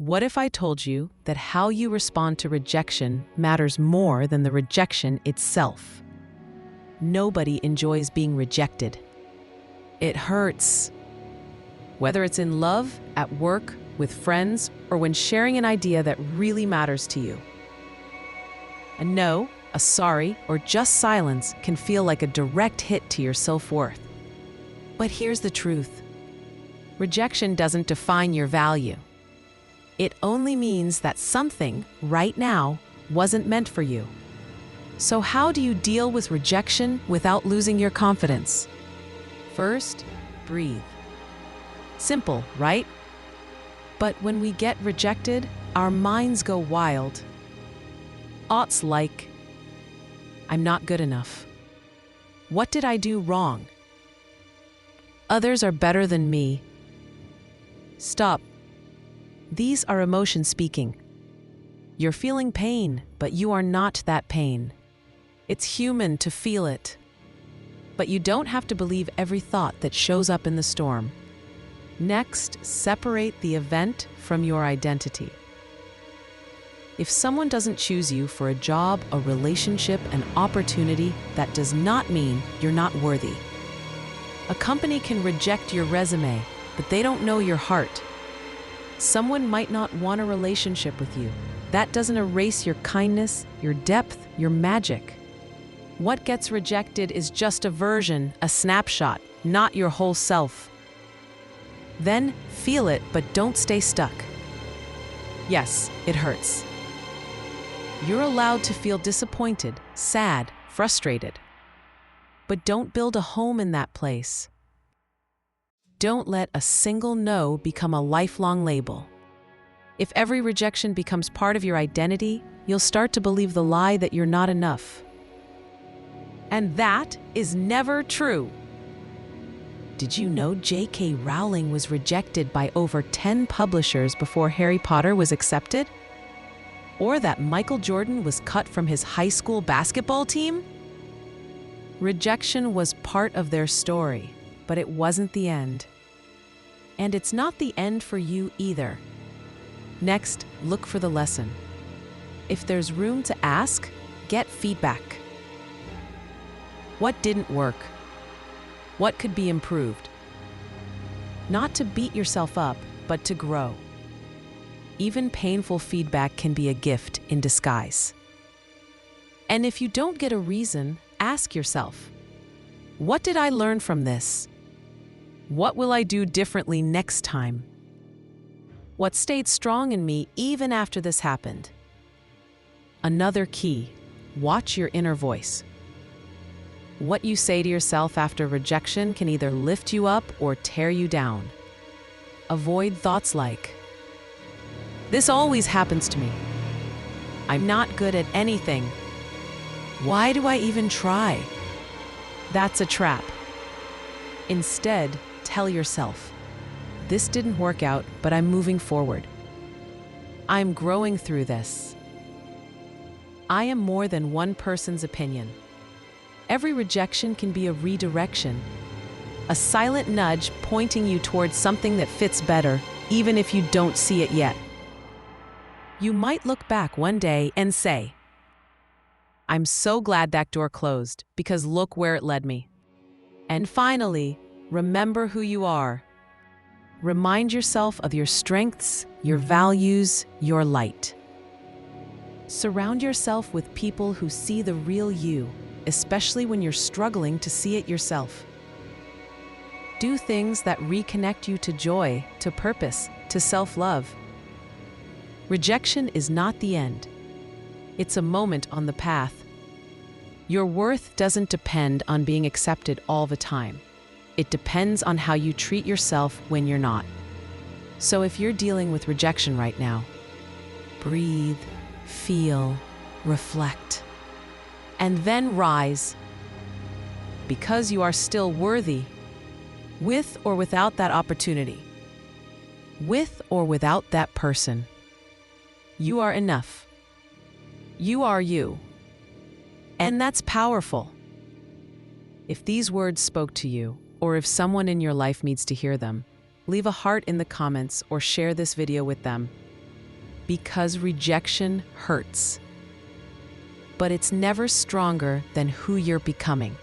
What if I told you that how you respond to rejection matters more than the rejection itself? Nobody enjoys being rejected. It hurts. Whether it's in love, at work, with friends, or when sharing an idea that really matters to you. A no, a sorry, or just silence can feel like a direct hit to your self-worth. But here's the truth. Rejection doesn't define your value. It only means that something, right now, wasn't meant for you. So how do you deal with rejection without losing your confidence? First, breathe. Simple, right? But when we get rejected, our minds go wild. Thoughts like, I'm not good enough. What did I do wrong? Others are better than me. Stop. These are emotions speaking. You're feeling pain, but you are not that pain. It's human to feel it. But you don't have to believe every thought that shows up in the storm. Next, separate the event from your identity. If someone doesn't choose you for a job, a relationship, an opportunity, that does not mean you're not worthy. A company can reject your resume, but they don't know your heart. Someone might not want a relationship with you. That doesn't erase your kindness, your depth, your magic. What gets rejected is just a version, a snapshot, not your whole self. Then feel it, but don't stay stuck. Yes, it hurts. You're allowed to feel disappointed, sad, frustrated. But don't build a home in that place. Don't let a single no become a lifelong label. If every rejection becomes part of your identity, you'll start to believe the lie that you're not enough. And that is never true. Did you know J.K. Rowling was rejected by over 10 publishers before Harry Potter was accepted? Or that Michael Jordan was cut from his high school basketball team? Rejection was part of their story, but it wasn't the end. And it's not the end for you either. Next, look for the lesson. If there's room to ask, get feedback. What didn't work? What could be improved? Not to beat yourself up, but to grow. Even painful feedback can be a gift in disguise. And if you don't get a reason, ask yourself, what did I learn from this? What will I do differently next time? What stayed strong in me even after this happened? Another key, watch your inner voice. What you say to yourself after rejection can either lift you up or tear you down. Avoid thoughts like, this always happens to me. I'm not good at anything. Why do I even try? That's a trap. Instead, tell yourself, this didn't work out, but I'm moving forward. I'm growing through this. I am more than one person's opinion. Every rejection can be a redirection, a silent nudge pointing you towards something that fits better, even if you don't see it yet. You might look back one day and say, I'm so glad that door closed, because look where it led me. And finally, remember who you are. Remind yourself of your strengths, your values, your light. Surround yourself with people who see the real you, especially when you're struggling to see it yourself. Do things that reconnect you to joy, to purpose, to self-love. Rejection is not the end. It's a moment on the path. Your worth doesn't depend on being accepted all the time. It depends on how you treat yourself when you're not. So if you're dealing with rejection right now, breathe, feel, reflect, and then rise. Because you are still worthy, with or without that opportunity, with or without that person. You are enough. You are you. And that's powerful. If these words spoke to you, or if someone in your life needs to hear them, leave a heart in the comments or share this video with them. because rejection hurts. But it's never stronger than who you're becoming.